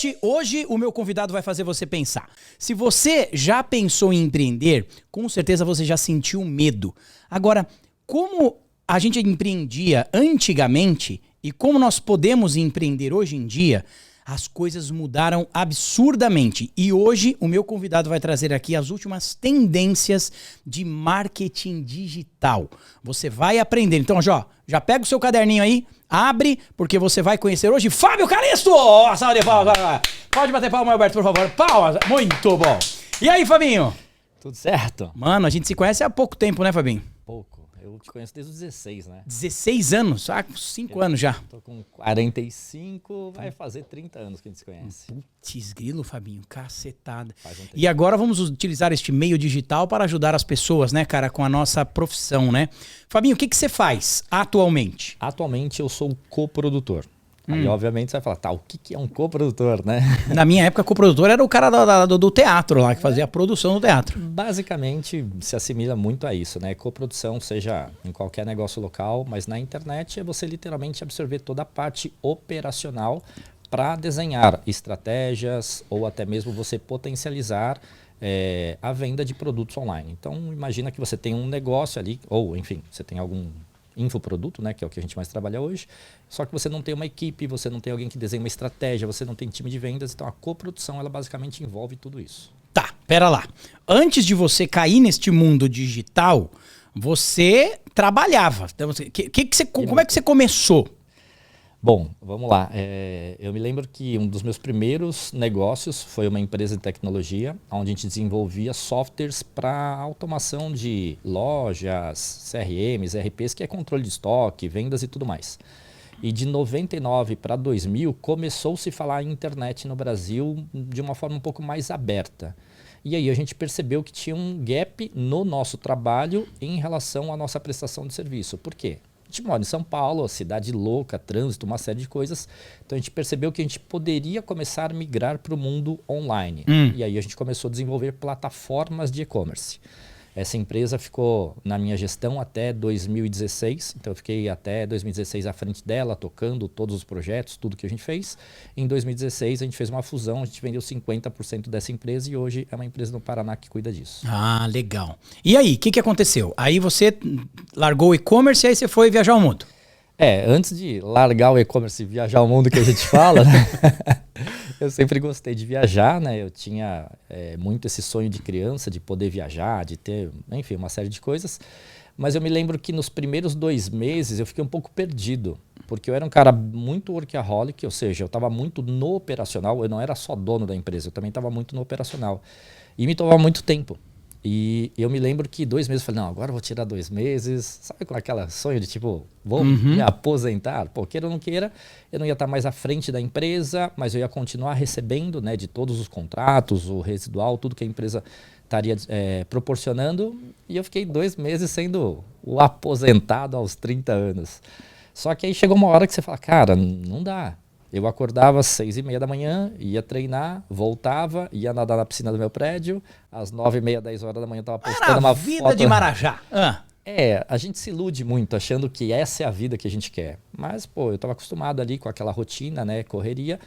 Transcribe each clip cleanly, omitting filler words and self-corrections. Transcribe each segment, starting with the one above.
Podcast. Hoje o meu convidado vai fazer você pensar. Se você já pensou em empreender, com certeza você já sentiu medo. Agora, como a gente empreendia antigamente e como nós podemos empreender hoje em dia, as coisas mudaram absurdamente. E hoje o meu convidado vai trazer aqui as últimas tendências de marketing digital. Você vai aprender. Então, já pega o seu caderninho aí, abre, porque você vai conhecer hoje Fábio Calisto! Salve de palmas. Pode bater palma, Alberto, por favor. Palmas. Muito bom. E aí, Fabinho? Tudo certo? Mano, a gente se conhece há pouco tempo, né, Fabinho? Pouco. Eu te conheço desde os 16, né? 16 anos? 5 anos já. Tô com 45, vai fazer 30 anos que a gente se conhece. Putz, grilo, Fabinho, cacetada. Faz um tempo. E agora vamos utilizar este meio digital para ajudar as pessoas, né, cara, com a nossa profissão, né? Fabinho, o que você faz atualmente? Atualmente eu sou coprodutor. Aí, obviamente, você vai falar, tá, o que é um coprodutor, né? Na minha época, coprodutor era o cara do teatro lá, que fazia a produção do teatro. Basicamente, se assimila muito a isso, né? Coprodução, seja em qualquer negócio local, mas na internet é você literalmente absorver toda a parte operacional para desenhar estratégias ou até mesmo você potencializar a venda de produtos online. Então, imagina que você tem um negócio ali, ou enfim, você tem algum infoproduto, né, que é o que a gente mais trabalha hoje, só que você não tem uma equipe, você não tem alguém que desenha uma estratégia, você não tem time de vendas, então a coprodução ela basicamente envolve tudo isso. Tá, pera lá. Antes de você cair neste mundo digital, você trabalhava. Então, como é que você começou? Bom, vamos lá. Eu me lembro que um dos meus primeiros negócios foi uma empresa de tecnologia, onde a gente desenvolvia softwares para automação de lojas, CRMs, ERPs, que é controle de estoque, vendas e tudo mais. E de 99 para 2000 começou-se a falar em internet no Brasil de uma forma um pouco mais aberta. E aí a gente percebeu que tinha um gap no nosso trabalho em relação à nossa prestação de serviço. Por quê? A gente mora em São Paulo, cidade louca, trânsito, uma série de coisas. Então a gente percebeu que a gente poderia começar a migrar para o mundo online. E aí a gente começou a desenvolver plataformas de e-commerce. Essa empresa ficou na minha gestão até 2016. Então eu fiquei até 2016 à frente dela, tocando todos os projetos, tudo que a gente fez. Em 2016 a gente fez uma fusão, a gente vendeu 50% dessa empresa e hoje é uma empresa no Paraná que cuida disso. Ah, legal. E aí, o que aconteceu? Aí você largou o e-commerce e aí você foi viajar o mundo. Antes de largar o e-commerce e viajar o mundo que a gente fala, né? Eu sempre gostei de viajar, né? Eu tinha muito esse sonho de criança, de poder viajar, de ter, enfim, uma série de coisas. Mas eu me lembro que nos primeiros 2 meses eu fiquei um pouco perdido, porque eu era um cara muito workaholic, ou seja, eu estava muito no operacional, eu não era só dono da empresa, eu também estava muito no operacional. E me tomava muito tempo. E eu me lembro que 2 meses eu falei, não, agora eu vou tirar 2 meses. Sabe com aquela sonho de tipo, vou me aposentar? Pô, queira ou não queira, eu não ia estar mais à frente da empresa, mas eu ia continuar recebendo, né, de todos os contratos, o residual, tudo que a empresa estaria proporcionando. E eu fiquei 2 meses sendo o aposentado aos 30 anos. Só que aí chegou uma hora que você fala, cara, não dá. Eu acordava às 6h30 da manhã, ia treinar, voltava, ia nadar na piscina do meu prédio. Às 9h30, 10 horas da manhã eu tava postando uma foto. Vida de Marajá. A gente se ilude muito achando que essa é a vida que a gente quer. Mas, pô, eu tava acostumado ali com aquela rotina, né, correria.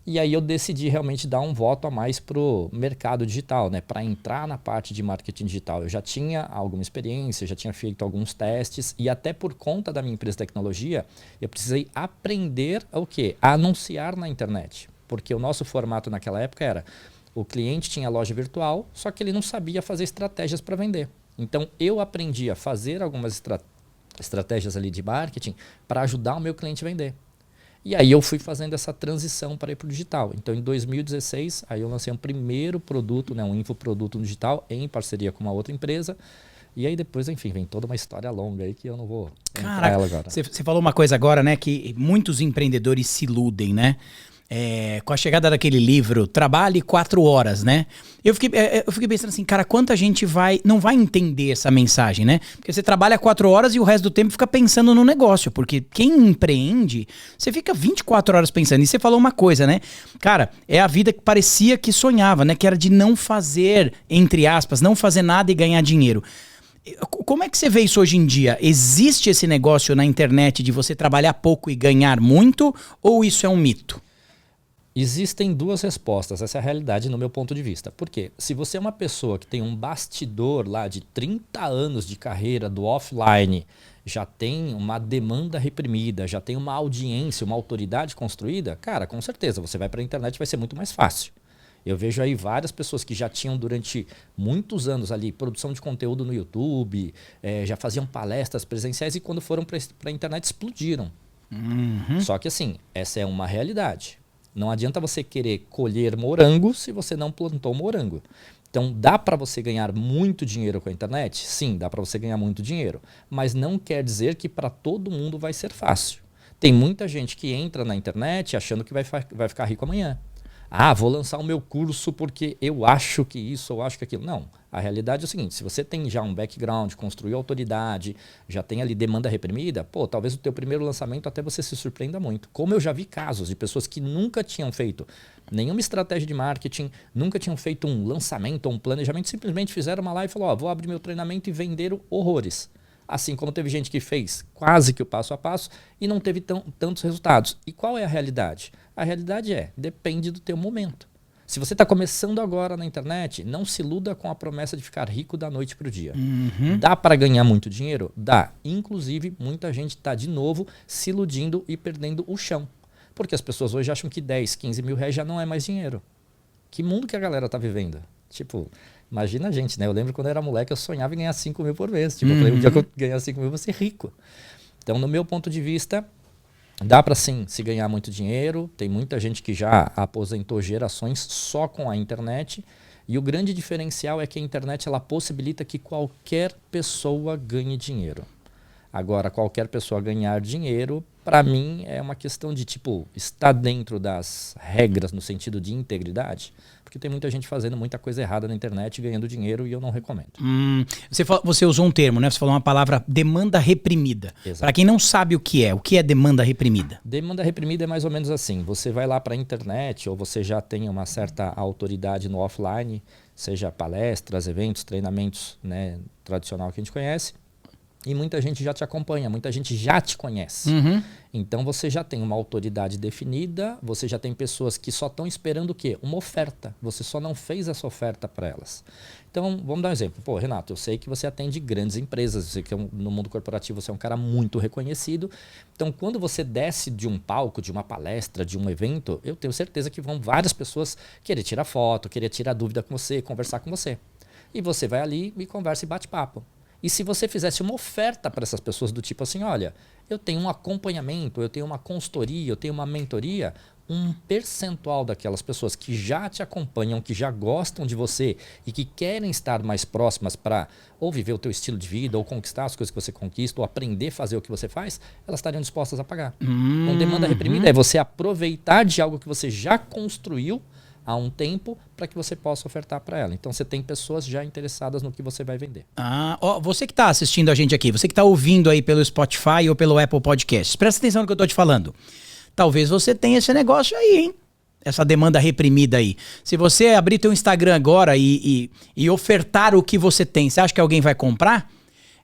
E aí eu decidi realmente dar um voto a mais pro mercado digital, né, para entrar na parte de marketing digital. Eu já tinha alguma experiência, já tinha feito alguns testes e até por conta da minha empresa de tecnologia, eu precisei aprender o quê? A anunciar na internet. Porque o nosso formato naquela época era, o cliente tinha loja virtual, só que ele não sabia fazer estratégias para vender. Então eu aprendi a fazer algumas estratégias ali de marketing para ajudar o meu cliente a vender. E aí eu fui fazendo essa transição para ir para o digital. Então, em 2016, aí eu lancei um primeiro produto, né, um infoproduto digital, em parceria com uma outra empresa. E aí depois, enfim, vem toda uma história longa aí que eu não vou entrar nela agora. Você falou uma coisa agora, né, que muitos empreendedores se iludem, né? Com a chegada daquele livro, Trabalhe 4 horas, né? Eu fiquei pensando assim, cara, quanta gente não vai entender essa mensagem, né? Porque você trabalha 4 horas e o resto do tempo fica pensando no negócio. Porque quem empreende, você fica 24 horas pensando. E você falou uma coisa, né? Cara, é a vida que parecia que sonhava, né? Que era de não fazer, entre aspas, não fazer nada e ganhar dinheiro. Como é que você vê isso hoje em dia? Existe esse negócio na internet de você trabalhar pouco e ganhar muito? Ou isso é um mito? Existem duas respostas, essa é a realidade no meu ponto de vista. Por quê? Se você é uma pessoa que tem um bastidor lá de 30 anos de carreira do offline, já tem uma demanda reprimida, já tem uma audiência, uma autoridade construída, cara, com certeza, você vai para a internet e vai ser muito mais fácil. Eu vejo aí várias pessoas que já tinham durante muitos anos ali produção de conteúdo no YouTube, já faziam palestras presenciais e quando foram para a internet explodiram. Só que assim, essa é uma realidade. Não adianta você querer colher morango se você não plantou morango. Então, dá para você ganhar muito dinheiro com a internet? Sim, dá para você ganhar muito dinheiro. Mas não quer dizer que para todo mundo vai ser fácil. Tem muita gente que entra na internet achando que vai ficar rico amanhã. Ah, vou lançar o meu curso porque eu acho que isso, eu acho que aquilo. Não, a realidade é o seguinte, se você tem já um background, construiu autoridade, já tem ali demanda reprimida, pô, talvez o teu primeiro lançamento até você se surpreenda muito. Como eu já vi casos de pessoas que nunca tinham feito nenhuma estratégia de marketing, nunca tinham feito um lançamento ou um planejamento, simplesmente fizeram uma live e falaram, ó, vou abrir meu treinamento e venderam horrores. Assim como teve gente que fez quase que o passo a passo e não teve tantos resultados. E qual é a realidade? A realidade depende do teu momento. Se você está começando agora na internet, não se iluda com a promessa de ficar rico da noite para o dia. Dá para ganhar muito dinheiro? Dá. Inclusive, muita gente está de novo se iludindo e perdendo o chão. Porque as pessoas hoje acham que 10, 15 mil reais já não é mais dinheiro. Que mundo que a galera está vivendo? Tipo, imagina a gente, né? Eu lembro quando eu era moleque, eu sonhava em ganhar 5 mil por mês. Tipo, eu falei, um dia que eu ganhar 5 mil, eu vou ser rico. Então, no meu ponto de vista, dá para sim se ganhar muito dinheiro. Tem muita gente que já aposentou gerações só com a internet. E o grande diferencial é que a internet ela possibilita que qualquer pessoa ganhe dinheiro. Agora, qualquer pessoa ganhar dinheiro, para mim, é uma questão de, tipo, estar dentro das regras no sentido de integridade. Porque tem muita gente fazendo muita coisa errada na internet e ganhando dinheiro e eu não recomendo. Você usou um termo, né? Você falou uma palavra, demanda reprimida. Para quem não sabe o que é demanda reprimida? Demanda reprimida é mais ou menos assim. Você vai lá para a internet ou você já tem uma certa autoridade no offline, seja palestras, eventos, treinamentos, né, tradicional que a gente conhece. E muita gente já te acompanha, muita gente já te conhece. Então você já tem uma autoridade definida, você já tem pessoas que só estão esperando o quê? Uma oferta. Você só não fez essa oferta para elas. Então, vamos dar um exemplo. Pô, Renato, eu sei que você atende grandes empresas, eu sei que no mundo corporativo você é um cara muito reconhecido. Então, quando você desce de um palco, de uma palestra, de um evento, eu tenho certeza que vão várias pessoas querer tirar foto, querer tirar dúvida com você, conversar com você. E você vai ali e conversa e bate papo. E se você fizesse uma oferta para essas pessoas do tipo assim, olha, eu tenho um acompanhamento, eu tenho uma consultoria, eu tenho uma mentoria, um percentual daquelas pessoas que já te acompanham, que já gostam de você e que querem estar mais próximas para ou viver o teu estilo de vida, ou conquistar as coisas que você conquista, ou aprender a fazer o que você faz, elas estariam dispostas a pagar. Então, demanda reprimida é você aproveitar de algo que você já construiu há um tempo para que você possa ofertar para ela. Então, você tem pessoas já interessadas no que você vai vender. Você que está assistindo a gente aqui, você que está ouvindo aí pelo Spotify ou pelo Apple Podcasts, presta atenção no que eu estou te falando. Talvez você tenha esse negócio aí, hein? Essa demanda reprimida aí. Se você abrir teu Instagram agora e ofertar o que você tem, você acha que alguém vai comprar?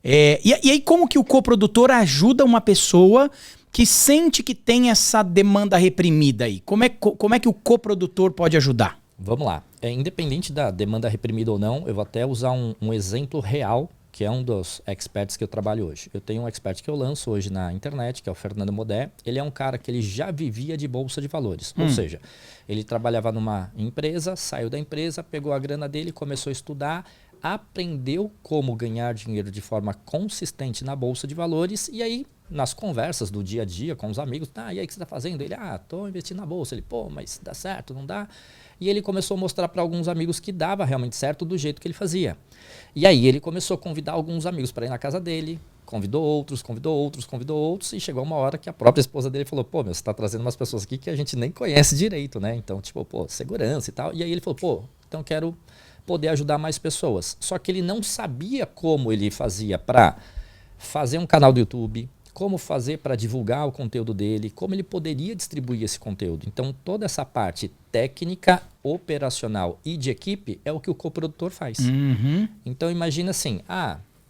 E aí, como que o coprodutor ajuda uma pessoa que sente que tem essa demanda reprimida aí? Como é que o coprodutor pode ajudar? Vamos lá. Independente da demanda reprimida ou não, eu vou até usar um exemplo real, que é um dos experts que eu trabalho hoje. Eu tenho um expert que eu lanço hoje na internet, que é o Fernando Modé. Ele é um cara que ele já vivia de bolsa de valores. Ou seja, ele trabalhava numa empresa, saiu da empresa, pegou a grana dele, começou a estudar, aprendeu como ganhar dinheiro de forma consistente na bolsa de valores e aí, nas conversas do dia a dia com os amigos, e aí o que você está fazendo? Ele, estou investindo na bolsa. Ele, pô, mas dá certo, não dá? E ele começou a mostrar para alguns amigos que dava realmente certo do jeito que ele fazia. E aí ele começou a convidar alguns amigos para ir na casa dele, convidou outros, e chegou uma hora que a própria esposa dele falou, pô, você está trazendo umas pessoas aqui que a gente nem conhece direito, né? Então, tipo, pô, segurança e tal. E aí ele falou, pô, então quero poder ajudar mais pessoas. Só que ele não sabia como ele fazia para fazer um canal do YouTube, como fazer para divulgar o conteúdo dele, como ele poderia distribuir esse conteúdo. Então, toda essa parte técnica, operacional e de equipe é o que o coprodutor faz. Então, imagina assim,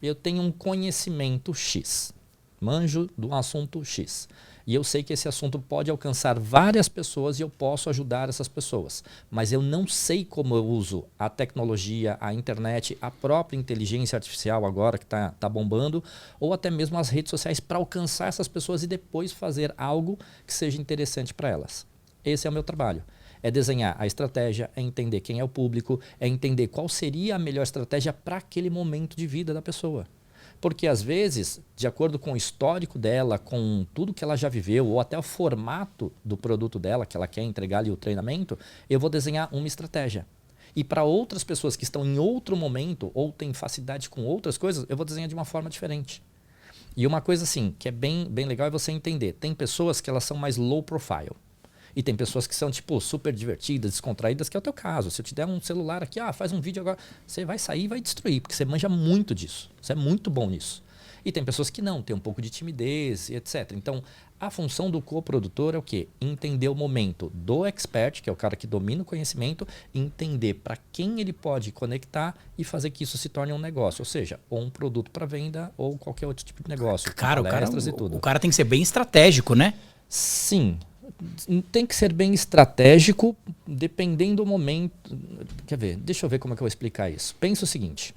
eu tenho um conhecimento X, manjo do assunto X. E eu sei que esse assunto pode alcançar várias pessoas e eu posso ajudar essas pessoas. Mas eu não sei como eu uso a tecnologia, a internet, a própria inteligência artificial agora que tá bombando, ou até mesmo as redes sociais para alcançar essas pessoas e depois fazer algo que seja interessante para elas. Esse é o meu trabalho. É desenhar a estratégia, é entender quem é o público, é entender qual seria a melhor estratégia para aquele momento de vida da pessoa. Porque, às vezes, de acordo com o histórico dela, com tudo que ela já viveu, ou até o formato do produto dela, que ela quer entregar ali o treinamento, eu vou desenhar uma estratégia. E para outras pessoas que estão em outro momento, ou têm facilidade com outras coisas, eu vou desenhar de uma forma diferente. E uma coisa assim, que é bem legal é você entender. Tem pessoas que elas são mais low profile. E tem pessoas que são, tipo, super divertidas, descontraídas, que é o teu caso. Se eu te der um celular aqui, faz um vídeo agora, você vai sair e vai destruir, porque você manja muito disso. Você é muito bom nisso. E tem pessoas que não, tem um pouco de timidez e etc. Então, a função do coprodutor é o quê? Entender o momento do expert, que é o cara que domina o conhecimento, entender para quem ele pode conectar e fazer que isso se torne um negócio. Ou seja, ou um produto para venda ou qualquer outro tipo de negócio. Cara, palestras e tudo. O cara tem que ser bem estratégico, né? Sim. Tem que ser bem estratégico, dependendo do momento. Quer ver? Deixa eu ver como é que eu vou explicar isso. Pensa o seguinte.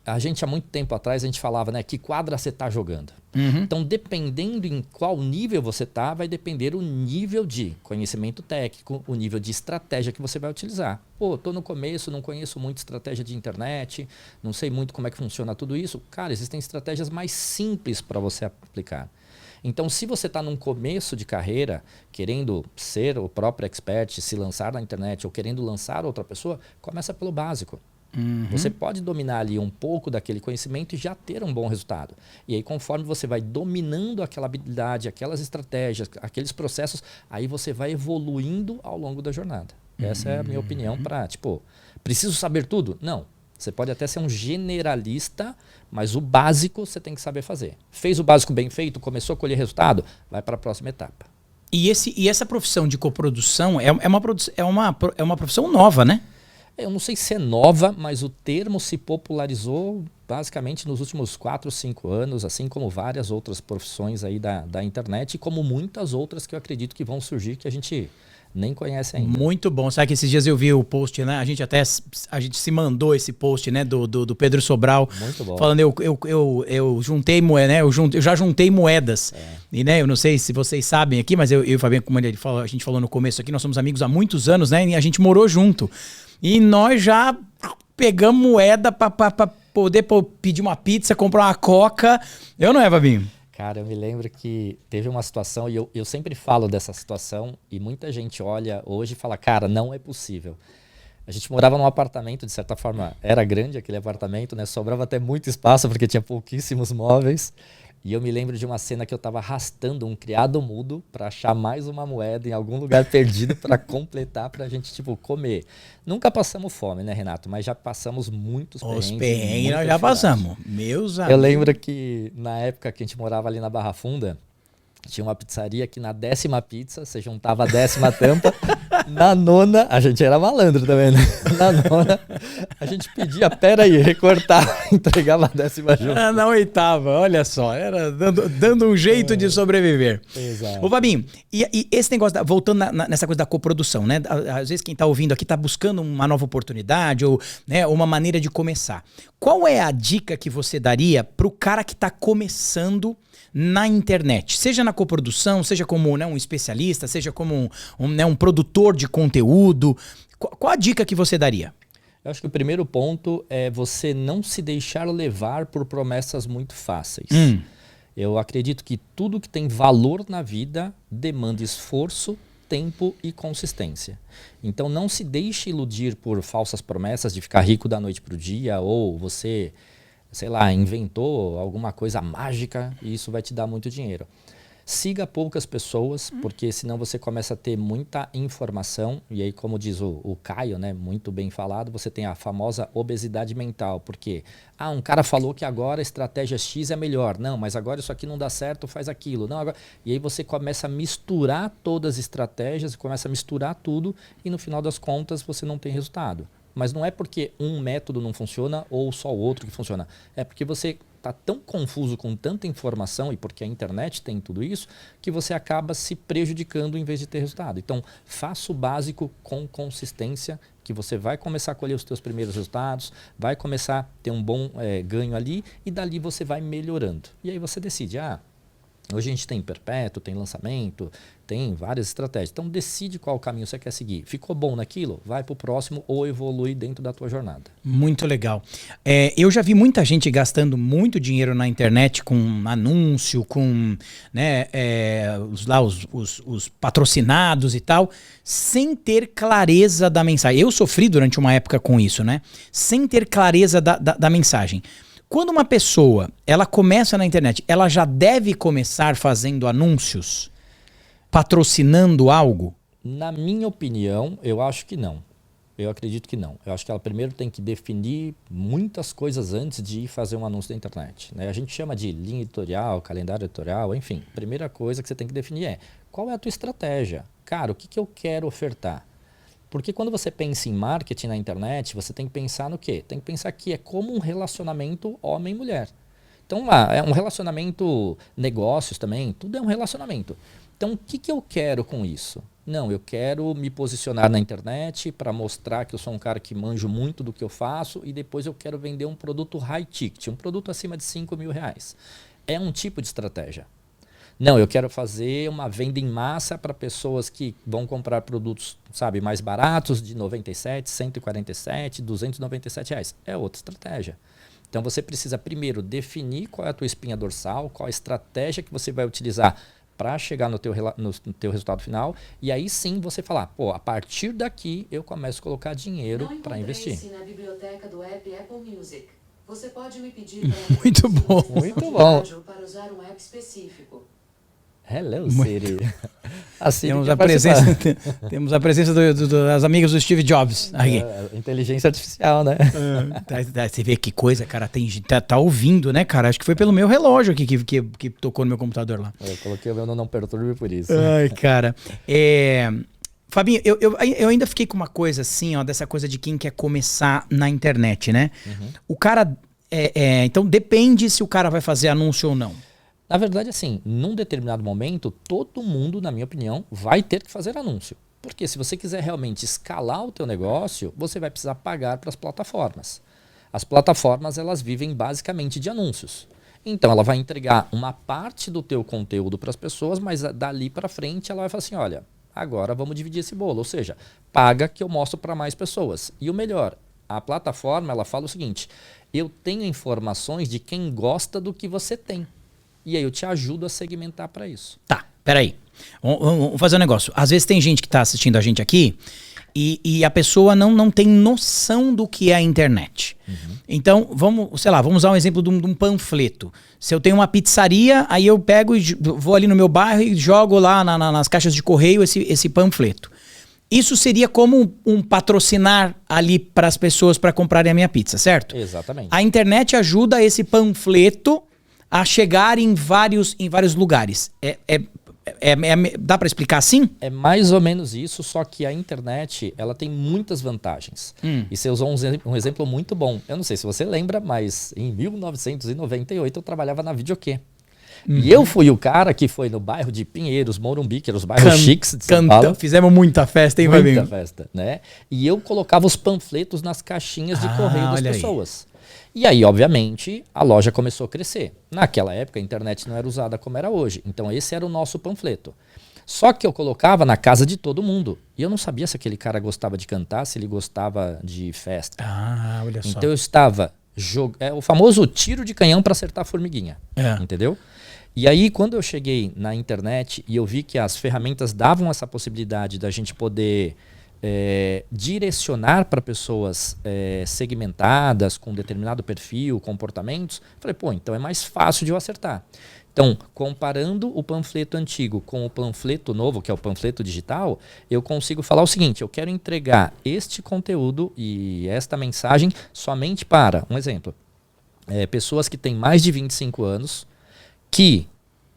A gente, há muito tempo atrás, a gente falava, né, que quadra você está jogando. Uhum. Então, dependendo em qual nível você está, vai depender o nível de conhecimento técnico, o nível de estratégia que você vai utilizar. Pô, estou no começo, não conheço muito estratégia de internet, não sei muito como é que funciona tudo isso. Cara, existem estratégias mais simples para você aplicar. Então, se você está num começo de carreira, querendo ser o próprio expert, se lançar na internet ou querendo lançar outra pessoa, começa pelo básico. Uhum. Você pode dominar ali um pouco daquele conhecimento e já ter um bom resultado. E aí, conforme você vai dominando aquela habilidade, aquelas estratégias, aqueles processos, aí você vai evoluindo ao longo da jornada. Essa é a minha opinião para, tipo, preciso saber tudo? Não. Você pode até ser um generalista, mas o básico você tem que saber fazer. Fez o básico bem feito, começou a colher resultado, vai para a próxima etapa. E essa profissão de coprodução é uma profissão nova, né? Eu não sei se é nova, mas o termo se popularizou basicamente nos últimos 4, 5 anos, assim como várias outras profissões aí da internet e como muitas outras que eu acredito que vão surgir que a gente nem conhece ainda. Muito bom. Sabe que esses dias eu vi o post, né? A gente se mandou esse post, né? Do Pedro Sobral. Muito bom. Falando, eu juntei moeda, né? Eu já juntei moedas. E, né? Eu não sei se vocês sabem aqui, mas eu e o Fabinho, como a gente falou no começo aqui, nós somos amigos há muitos anos, né? E a gente morou junto. E nós já pegamos moeda pra poder pedir uma pizza, comprar uma coca. Eu não é, Fabinho? Cara, eu me lembro que teve uma situação, e eu sempre falo dessa situação, e muita gente olha hoje e fala, cara, não é possível. A gente morava num apartamento, de certa forma, era grande aquele apartamento, né? Sobrava até muito espaço, porque tinha pouquíssimos móveis. E eu me lembro de uma cena que eu estava arrastando um criado mudo para achar mais uma moeda em algum lugar perdido para completar, para a gente, tipo, comer. Nunca passamos fome, né, Renato? Mas já passamos muitos perrengues. Os perrengues nós já passamos. Meus amigos. Eu lembro que na época que a gente morava ali na Barra Funda, tinha uma pizzaria que na 10ª pizza, você juntava a 10ª tampa, na 9ª, a gente era malandro também, né? Na 9ª, a gente pedia, peraí, recortava, entregava a 10ª junto. Na 8ª, olha só, era dando um jeito de sobreviver. Exato. Ô Fabinho, e esse negócio, voltando nessa coisa da coprodução, né? Às vezes quem tá ouvindo aqui tá buscando uma nova oportunidade ou, né, uma maneira de começar. Qual é a dica que você daria pro cara que tá começando na internet, seja na coprodução, seja como, né, um especialista, seja como um produtor de conteúdo? Qual a dica que você daria? Eu acho que o primeiro ponto é você não se deixar levar por promessas muito fáceis. Eu acredito que tudo que tem valor na vida demanda esforço, tempo e consistência. Então não se deixe iludir por falsas promessas de ficar rico da noite para o dia, ou você, sei lá, inventou alguma coisa mágica e isso vai te dar muito dinheiro. Siga poucas pessoas, porque senão você começa a ter muita informação. E aí, como diz o Caio, né, muito bem falado, você tem a famosa obesidade mental. Porque um cara falou que agora a estratégia X é melhor. Não, mas agora isso aqui não dá certo, faz aquilo. Não, agora... E aí você começa a misturar todas as estratégias, começa a misturar tudo e no final das contas você não tem resultado. Mas não é porque um método não funciona ou só o outro que funciona. É porque você está tão confuso com tanta informação, e porque a internet tem tudo isso, que você acaba se prejudicando em vez de ter resultado. Então, faça o básico com consistência, que você vai começar a colher os seus primeiros resultados, vai começar a ter um bom ganho ali, e dali você vai melhorando. E aí você decide, hoje a gente tem perpétuo, tem lançamento, tem várias estratégias. Então decide qual caminho você quer seguir. Ficou bom naquilo? Vai para o próximo ou evolui dentro da tua jornada. Muito legal. Eu já vi muita gente gastando muito dinheiro na internet com anúncio, com os patrocinados e tal, sem ter clareza da mensagem. Eu sofri durante uma época com isso, né? Sem ter clareza da mensagem. Quando uma pessoa ela começa na internet, ela já deve começar fazendo anúncios, patrocinando algo? Na minha opinião, eu acho que não. Eu acredito que não. Eu acho que ela primeiro tem que definir muitas coisas antes de ir fazer um anúncio da internet, né? A gente chama de linha editorial, calendário editorial, enfim. Primeira coisa que você tem que definir é qual é a tua estratégia. Cara, o que eu quero ofertar? Porque quando você pensa em marketing na internet, você tem que pensar no quê? Tem que pensar que é como um relacionamento homem-mulher. Então, é um relacionamento, negócios também, tudo é um relacionamento. Então, o que eu quero com isso? Não, eu quero me posicionar na internet para mostrar que eu sou um cara que manjo muito do que eu faço e depois eu quero vender um produto high ticket, um produto acima de R$5.000. É um tipo de estratégia. Não, eu quero fazer uma venda em massa para pessoas que vão comprar produtos, sabe, mais baratos, de 97, 147, 297 reais. É outra estratégia. Então você precisa primeiro definir qual é a tua espinha dorsal, qual a estratégia que você vai utilizar para chegar no teu resultado final. E aí sim você falar, a partir daqui eu começo a colocar dinheiro para investir. Na biblioteca do app Apple Music. Você pode me pedir para Muito bom. Muito bom. Para usar um app específico. Hello, Siri. Temos a presença das amigas do Steve Jobs aqui. Inteligência artificial, né? Você vê que coisa, cara, tá ouvindo, né, cara? Acho que foi pelo meu relógio aqui que tocou no meu computador lá. Eu coloquei o meu não perturbe por isso. Ai, cara. Fabinho, eu ainda fiquei com uma coisa assim, ó, dessa coisa de quem quer começar na internet, né? Uhum. O cara, então depende se o cara vai fazer anúncio ou não. Na verdade, assim, num determinado momento, todo mundo, na minha opinião, vai ter que fazer anúncio. Porque se você quiser realmente escalar o teu negócio, você vai precisar pagar para as plataformas. As plataformas, elas vivem basicamente de anúncios. Então, ela vai entregar uma parte do teu conteúdo para as pessoas, mas dali para frente ela vai falar assim, olha, agora vamos dividir esse bolo. Ou seja, paga que eu mostro para mais pessoas. E o melhor, a plataforma, ela fala o seguinte, eu tenho informações de quem gosta do que você tem. E aí eu te ajudo a segmentar para isso. Tá, peraí. Vamos fazer um negócio. Às vezes tem gente que está assistindo a gente aqui e a pessoa não tem noção do que é a internet. Uhum. Então, vamos usar um exemplo de um panfleto. Se eu tenho uma pizzaria, aí eu pego e vou ali no meu bairro e jogo lá nas caixas de correio esse panfleto. Isso seria como um patrocinar ali para as pessoas para comprarem a minha pizza, certo? Exatamente. A internet ajuda esse panfleto a chegar em vários lugares. Dá para explicar assim? É mais ou menos isso, só que a internet ela tem muitas vantagens. E você usou um exemplo muito bom. Eu não sei se você lembra, mas em 1998 eu trabalhava na Videokê. E eu fui o cara que foi no bairro de Pinheiros, Morumbi, que eram os bairros chiques de São Paulo. Fizemos muita festa, hein, Fabinho? Muita festa, né? E eu colocava os panfletos nas caixinhas de correio das pessoas. E aí, obviamente, a loja começou a crescer. Naquela época, a internet não era usada como era hoje. Então, esse era o nosso panfleto. Só que eu colocava na casa de todo mundo. E eu não sabia se aquele cara gostava de cantar, se ele gostava de festa. Ah, olha só. Então, eu estava... o famoso tiro de canhão para acertar a formiguinha. Entendeu? E aí, quando eu cheguei na internet e eu vi que as ferramentas davam essa possibilidade da gente poder... direcionar para pessoas segmentadas, com determinado perfil, comportamentos, falei, então é mais fácil de eu acertar. Então, comparando o panfleto antigo com o panfleto novo, que é o panfleto digital, eu consigo falar o seguinte, eu quero entregar este conteúdo e esta mensagem somente para, um exemplo, pessoas que têm mais de 25 anos, que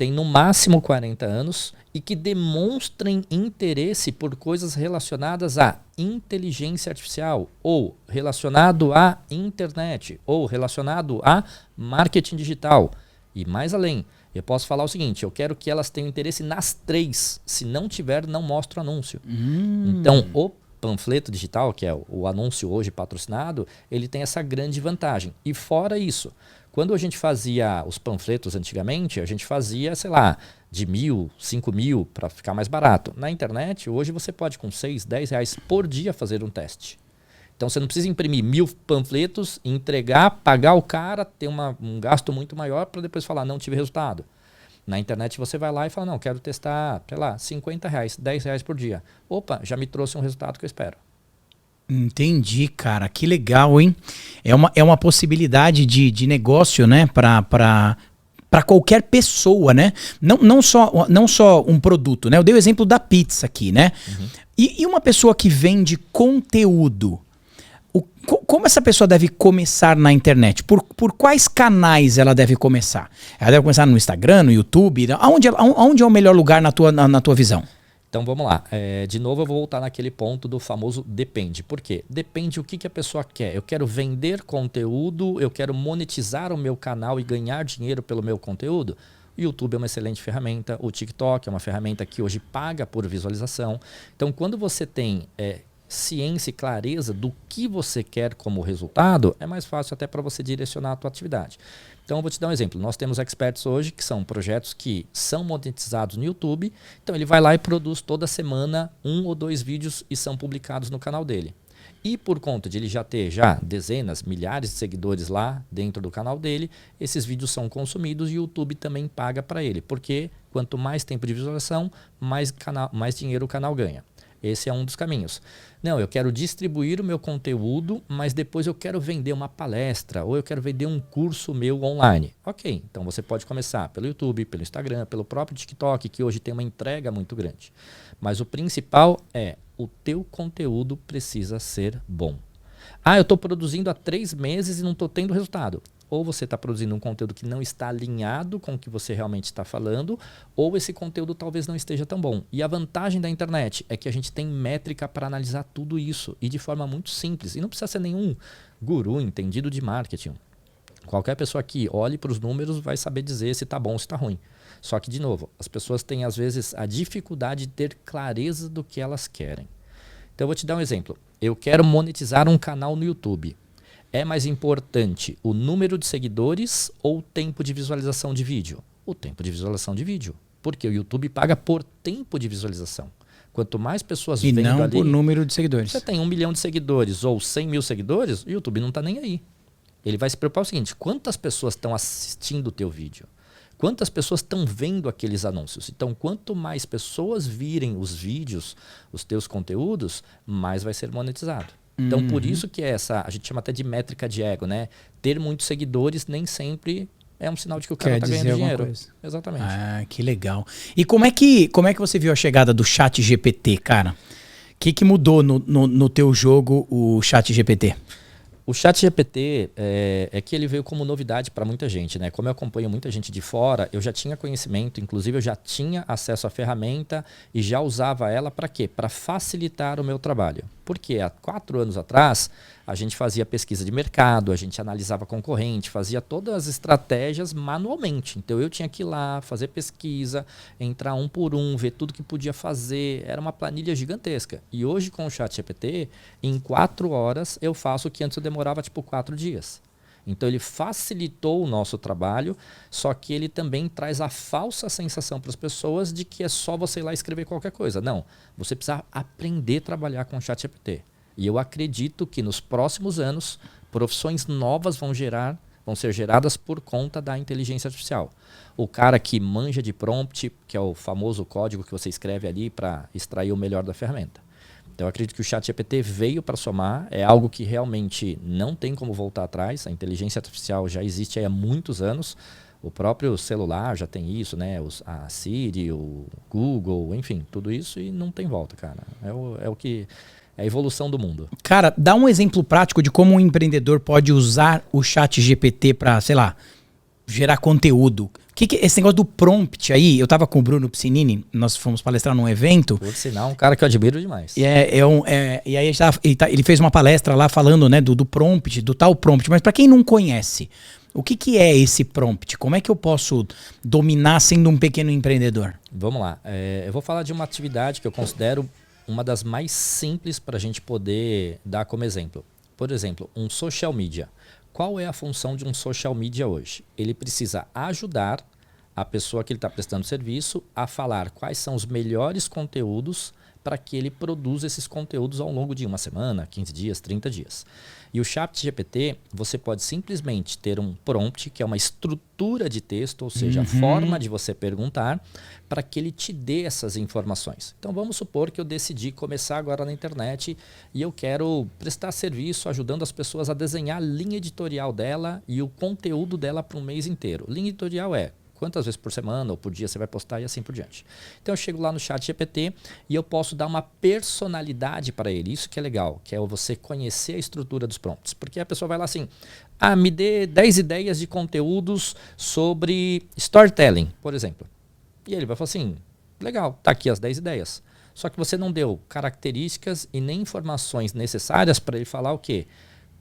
têm no máximo 40 anos e que demonstrem interesse por coisas relacionadas à inteligência artificial, ou relacionado à internet, ou relacionado a marketing digital. E mais além, eu posso falar o seguinte, eu quero que elas tenham interesse nas 3. Se não tiver, não mostro o anúncio. Então, o panfleto digital, que é o anúncio hoje patrocinado, ele tem essa grande vantagem. E fora isso, quando a gente fazia os panfletos antigamente, a gente fazia, sei lá, de 1.000, 5.000 para ficar mais barato. Na internet, hoje você pode com 6, 10 reais por dia fazer um teste. Então você não precisa imprimir 1.000 panfletos, entregar, pagar o cara, ter um gasto muito maior para depois falar, não tive resultado. Na internet você vai lá e fala, não, quero testar, sei lá, 50 reais, 10 reais por dia. Opa, já me trouxe um resultado que eu espero. Entendi, cara. Que legal, hein? É uma possibilidade de negócio, né? Para qualquer pessoa, né? Não só um produto, né? Eu dei o exemplo da pizza aqui, né? E uma pessoa que vende conteúdo, como essa pessoa deve começar na internet? Por quais canais ela deve começar? Ela deve começar no Instagram, no YouTube? Aonde é o melhor lugar na tua visão? Então vamos lá. De novo eu vou voltar naquele ponto do famoso depende. Por quê? Depende o que a pessoa quer. Eu quero vender conteúdo, eu quero monetizar o meu canal e ganhar dinheiro pelo meu conteúdo. O YouTube é uma excelente ferramenta, o TikTok é uma ferramenta que hoje paga por visualização. Então quando você tem ciência e clareza do que você quer como resultado, é mais fácil até para você direcionar a tua atividade. Então eu vou te dar um exemplo. Nós temos experts hoje que são projetos que são monetizados no YouTube. Então ele vai lá e produz toda semana 1 ou 2 vídeos e são publicados no canal dele. E por conta de ele já ter dezenas, milhares de seguidores lá dentro do canal dele, esses vídeos são consumidos e o YouTube também paga para ele. Porque quanto mais tempo de visualização, mais dinheiro o canal ganha. Esse é um dos caminhos. Não, eu quero distribuir o meu conteúdo, mas depois eu quero vender uma palestra ou eu quero vender um curso meu online. Ok, então você pode começar pelo YouTube, pelo Instagram, pelo próprio TikTok, que hoje tem uma entrega muito grande. Mas o principal é o teu conteúdo precisa ser bom. Eu estou produzindo há 3 meses e não estou tendo resultado. Ou você está produzindo um conteúdo que não está alinhado com o que você realmente está falando, ou esse conteúdo talvez não esteja tão bom. E a vantagem da internet é que a gente tem métrica para analisar tudo isso e de forma muito simples. E não precisa ser nenhum guru entendido de marketing. Qualquer pessoa que olhe para os números vai saber dizer se está bom ou se está ruim. Só que, de novo, as pessoas têm às vezes a dificuldade de ter clareza do que elas querem. Então eu vou te dar um exemplo. Eu quero monetizar um canal no YouTube. É mais importante o número de seguidores ou o tempo de visualização de vídeo? O tempo de visualização de vídeo. Porque o YouTube paga por tempo de visualização. Quanto mais pessoas vendo ali... E não por número de seguidores. Você tem 1 milhão de seguidores ou 100 mil seguidores, o YouTube não está nem aí. Ele vai se preocupar o seguinte, quantas pessoas estão assistindo o teu vídeo? Quantas pessoas estão vendo aqueles anúncios? Então, quanto mais pessoas virem os vídeos, os teus conteúdos, mais vai ser monetizado. Então, por isso que a gente chama até de métrica de ego, né? Ter muitos seguidores nem sempre é um sinal de que o cara está ganhando dinheiro. Coisa. Exatamente. Que legal. E como é que você viu a chegada do ChatGPT, cara? O que mudou no teu jogo o ChatGPT? O ChatGPT é que ele veio como novidade para muita gente, né? Como eu acompanho muita gente de fora, eu já tinha conhecimento, inclusive eu já tinha acesso à ferramenta e já usava ela para quê? Para facilitar o meu trabalho. Porque há 4 anos atrás, a gente fazia pesquisa de mercado, a gente analisava concorrente, fazia todas as estratégias manualmente. Então eu tinha que ir lá, fazer pesquisa, entrar um por um, ver tudo que podia fazer. Era uma planilha gigantesca. E hoje com o ChatGPT, em 4 horas eu faço o que antes eu demorava 4 dias. Então ele facilitou o nosso trabalho, só que ele também traz a falsa sensação para as pessoas de que é só você ir lá escrever qualquer coisa. Não, você precisa aprender a trabalhar com o ChatGPT. E eu acredito que nos próximos anos, profissões novas vão ser geradas por conta da inteligência artificial. O cara que manja de prompt, que é o famoso código que você escreve ali para extrair o melhor da ferramenta. Então eu acredito que o ChatGPT veio para somar, é algo que realmente não tem como voltar atrás. A inteligência artificial já existe há muitos anos. O próprio celular já tem isso, né? A Siri, o Google, enfim, tudo isso e não tem volta, cara. É a evolução do mundo. Cara, dá um exemplo prático de como um empreendedor pode usar o ChatGPT para, sei lá, gerar conteúdo. Esse negócio do prompt aí, eu tava com o Bruno Piscinini, nós fomos palestrar num evento. Por sinal, um cara que eu admiro demais. E aí ele fez uma palestra lá falando, né, do prompt, do tal prompt. Mas para quem não conhece, o que é esse prompt? Como é que eu posso dominar sendo um pequeno empreendedor? Vamos lá. Eu vou falar de uma atividade que eu considero uma das mais simples para a gente poder dar como exemplo. Por exemplo, um social media. Qual é a função de um social media hoje? Ele precisa ajudar a pessoa que ele está prestando serviço a falar quais são os melhores conteúdos para que ele produza esses conteúdos ao longo de uma semana, 15 dias, 30 dias. E o ChatGPT, você pode simplesmente ter um prompt, que é uma estrutura de texto, ou seja, a forma de você perguntar, para que ele te dê essas informações. Então vamos supor que eu decidi começar agora na internet e eu quero prestar serviço ajudando as pessoas a desenhar a linha editorial dela e o conteúdo dela para um mês inteiro. Linha editorial é quantas vezes por semana ou por dia você vai postar e assim por diante. Então eu chego lá no ChatGPT e eu posso dar uma personalidade para ele. Isso que é legal, que é você conhecer a estrutura dos prompts. Porque a pessoa vai lá assim, me dê 10 ideias de conteúdos sobre storytelling, por exemplo. E ele vai falar assim, legal, tá aqui as 10 ideias. Só que você não deu características e nem informações necessárias para ele falar o quê?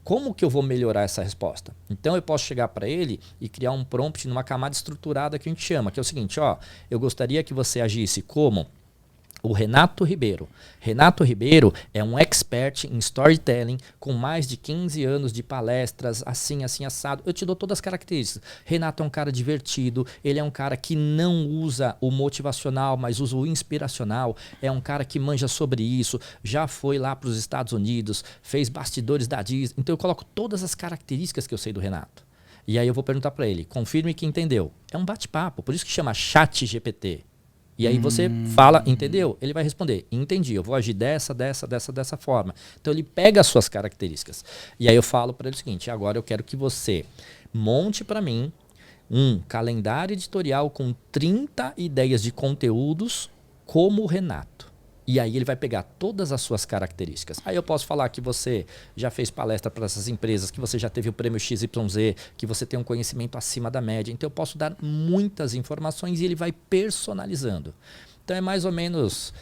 Como que eu vou melhorar essa resposta? Então eu posso chegar para ele e criar um prompt numa camada estruturada que a gente chama, que é o seguinte, eu gostaria que você agisse como o Renato Ribeiro. Renato Ribeiro é um expert em storytelling com mais de 15 anos de palestras, assim, assado. Eu te dou todas as características. Renato é um cara divertido, ele é um cara que não usa o motivacional, mas usa o inspiracional. É um cara que manja sobre isso, já foi lá para os Estados Unidos, fez bastidores da Disney. Então eu coloco todas as características que eu sei do Renato. E aí eu vou perguntar para ele, confirme que entendeu. É um bate-papo, por isso que chama ChatGPT. E aí você fala, entendeu? Ele vai responder, entendi, eu vou agir dessa forma. Então ele pega as suas características. E aí eu falo para ele o seguinte, agora eu quero que você monte para mim um calendário editorial com 30 ideias de conteúdos como o Renato. E aí ele vai pegar todas as suas características. Aí eu posso falar que você já fez palestra para essas empresas, que você já teve o prêmio XYZ, que você tem um conhecimento acima da média. Então eu posso dar muitas informações e ele vai personalizando. Então é mais ou menos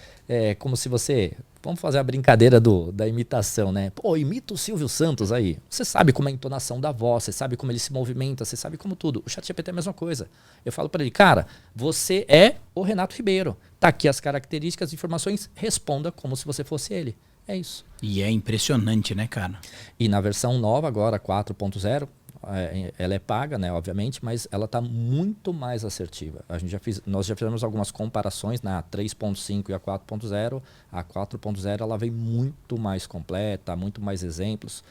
como se você... Vamos fazer a brincadeira da imitação, né? Pô, imita o Silvio Santos aí. Você sabe como é a entonação da voz, você sabe como ele se movimenta, você sabe como tudo. O ChatGPT é a mesma coisa. Eu falo para ele, cara, você é o Renato Ribeiro. Tá aqui as características, informações, responda como se você fosse ele. É isso. E é impressionante, né, cara? E na versão nova agora, 4.0, ela é paga, né, obviamente, mas ela está muito mais assertiva. Nós já fizemos algumas comparações na 3.5 e a 4.0. A 4.0 ela vem muito mais completa, muito mais exemplos.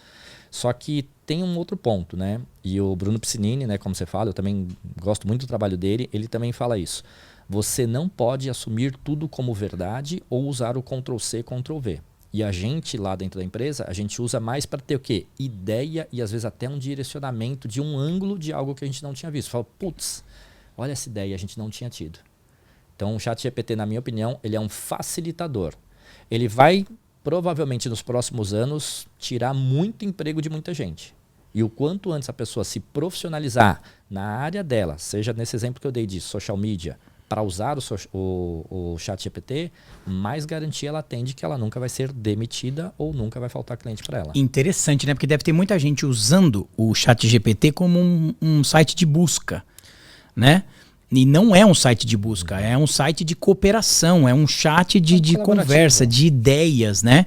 Só que tem um outro ponto, né? E o Bruno Piscinini, né, como você fala, eu também gosto muito do trabalho dele, ele também fala isso. Você não pode assumir tudo como verdade ou usar o Ctrl+C, Ctrl+V. E a gente lá dentro da empresa, a gente usa mais para ter o quê? Ideia e às vezes até um direcionamento de um ângulo de algo que a gente não tinha visto. Fala, putz, olha essa ideia, a gente não tinha tido. Então o ChatGPT, na minha opinião, ele é um facilitador. Ele vai, provavelmente nos próximos anos, tirar muito emprego de muita gente. E o quanto antes a pessoa se profissionalizar na área dela, seja nesse exemplo que eu dei de social media, para usar o ChatGPT, mais garantia ela tem de que ela nunca vai ser demitida ou nunca vai faltar cliente para ela. Interessante, né? Porque deve ter muita gente usando o ChatGPT como um site de busca, né? E não é um site de busca, é um site de cooperação, é um chat de conversa, de ideias, né?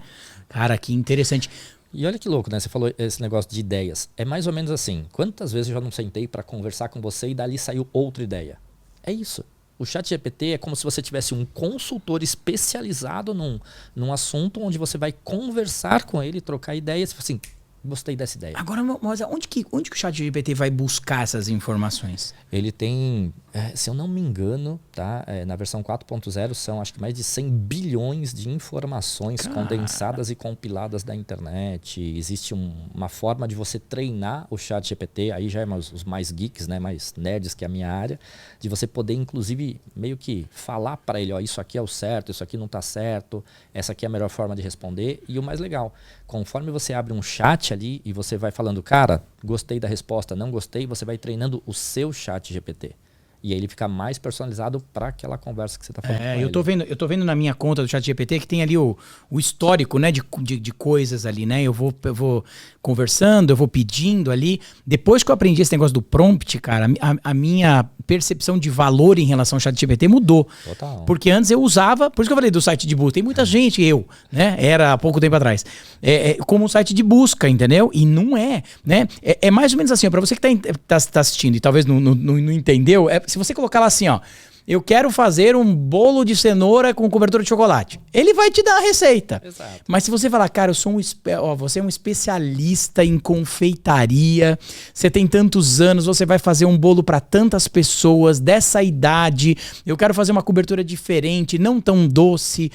Cara, que interessante. E olha que louco, né? Você falou esse negócio de ideias. É mais ou menos assim. Quantas vezes eu já não sentei para conversar com você e dali saiu outra ideia? É isso. O ChatGPT é como se você tivesse um consultor especializado num assunto onde você vai conversar com ele, trocar ideias e assim, gostei dessa ideia. Agora, mas onde que o ChatGPT vai buscar essas informações? Ele tem Se eu não me engano, tá? Na versão 4.0 são acho que mais de 100 bilhões de informações condensadas e compiladas da internet. Existe uma forma de você treinar o chat GPT, aí já é os mais geeks, né? Mais nerds, que é a minha área, de você poder inclusive meio que falar para ele, ó, isso aqui é o certo, isso aqui não está certo, essa aqui é a melhor forma de responder. E o mais legal, conforme você abre um chat ali e você vai falando, cara, gostei da resposta, não gostei, você vai treinando o seu chat GPT. E aí ele fica mais personalizado para aquela conversa que você está falando com ele. Eu tô vendo na minha conta do ChatGPT que tem ali o histórico, né, de coisas ali, né? Eu vou conversando, eu vou pedindo ali. Depois que eu aprendi esse negócio do prompt, cara, a minha percepção de valor em relação ao ChatGPT mudou. Total. Porque antes eu usava, por isso que eu falei do site de busca. Tem muita gente, né? Era há pouco tempo atrás. Como um site de busca, entendeu? E não é, né? É mais ou menos assim, para você que tá assistindo e talvez não entendeu, se você colocar lá assim, ó, eu quero fazer um bolo de cenoura com cobertura de chocolate. Ele vai te dar a receita. Exato. Mas se você falar, cara, você é um especialista em confeitaria, você tem tantos anos, você vai fazer um bolo para tantas pessoas dessa idade, eu quero fazer uma cobertura diferente, não tão doce,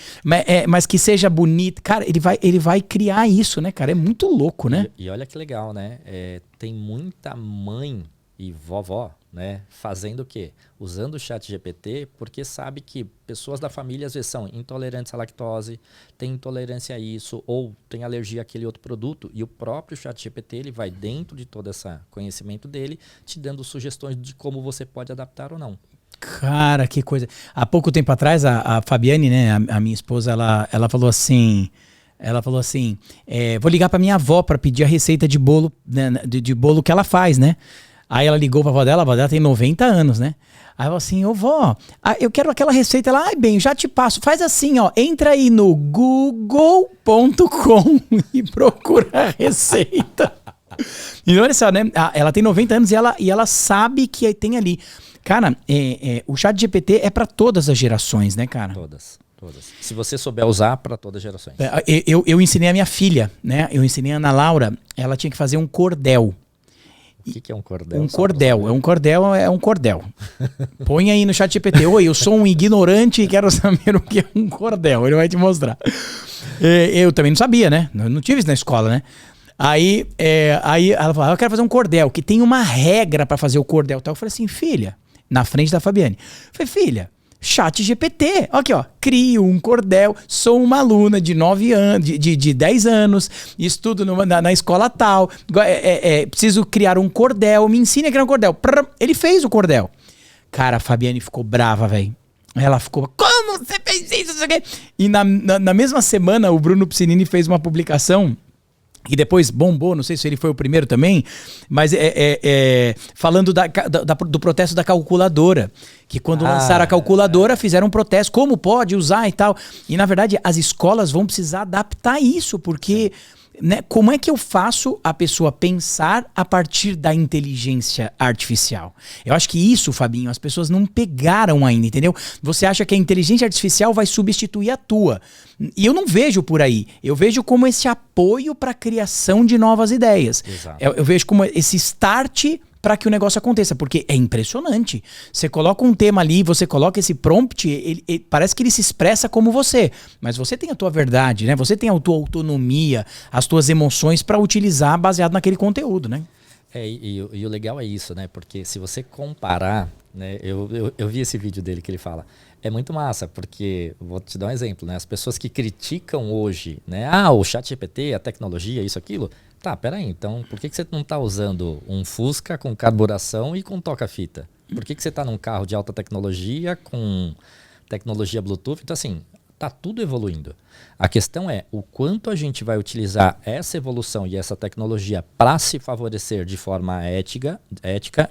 mas que seja bonita. Cara, ele vai criar isso, né, cara? É muito louco, né? E olha que legal, né? Tem muita mãe e vovó, né, fazendo o quê? Usando o chat GPT, porque sabe que pessoas da família às vezes são intolerantes à lactose, têm intolerância a isso, ou tem alergia àquele outro produto, e o próprio chat GPT ele vai dentro de todo esse conhecimento dele, te dando sugestões de como você pode adaptar ou não. Cara, que coisa. Há pouco tempo atrás, a Fabiane, né, a minha esposa, ela falou assim... vou ligar pra minha avó pra pedir a receita de bolo, né, de bolo que ela faz, né? Aí ela ligou pra a avó dela tem 90 anos, né? Aí ela falou assim, ô vó, eu quero aquela receita. Ela, bem, já te passo. Faz assim, ó, entra aí no google.com e procura a receita. E olha só, né? Ela tem 90 anos e ela sabe que tem ali. Cara, o chat GPT é pra todas as gerações, né, cara? Todas. Se você souber usar, para todas as gerações. Eu ensinei a minha filha, né? Eu ensinei a Ana Laura, ela tinha que fazer um cordel. O que é um cordel? Um cordel é um cordel. Põe aí no chat GPT. Oi, eu sou um ignorante e quero saber o que é um cordel. Ele vai te mostrar. Eu também não sabia, né? Não tive isso na escola, né? Aí ela falou, eu quero fazer um cordel, que tem uma regra para fazer o cordel. Eu falei assim, filha, na frente da Fabiane. Eu falei, filha, chat GPT, aqui ó, crio um cordel, sou uma aluna de 9 anos, de 10 anos, estudo na escola tal, preciso criar um cordel, me ensine a criar um cordel. Ele fez o cordel. Cara, a Fabiane ficou brava, velho. Ela ficou, como você fez isso? E na mesma semana o Bruno Piscinini fez uma publicação que depois bombou, não sei se ele foi o primeiro também, mas falando do protesto da calculadora, que quando lançaram a calculadora fizeram um protesto, como pode usar e tal, e na verdade as escolas vão precisar adaptar isso, porque... Né, como é que eu faço a pessoa pensar a partir da inteligência artificial? Eu acho que isso, Fabinho, as pessoas não pegaram ainda, entendeu? Você acha que a inteligência artificial vai substituir a tua. E eu não vejo por aí. Eu vejo como esse apoio para a criação de novas ideias. Eu vejo como esse start para que o negócio aconteça, porque é impressionante. Você coloca um tema ali, você coloca esse prompt, ele parece que ele se expressa como você, mas você tem a tua verdade, né? Você tem a tua autonomia, as tuas emoções para utilizar baseado naquele conteúdo, né? E o legal é isso, né? Porque se você comparar, né? Eu vi esse vídeo dele que ele fala, é muito massa, porque, vou te dar um exemplo, né? As pessoas que criticam hoje, né? O ChatGPT, a tecnologia, isso, aquilo. Tá, peraí, então por que você não está usando um Fusca com carburação e com toca-fita? Por que você está num carro de alta tecnologia com tecnologia Bluetooth? Então assim, tá tudo evoluindo. A questão é o quanto a gente vai utilizar essa evolução e essa tecnologia para se favorecer de forma ética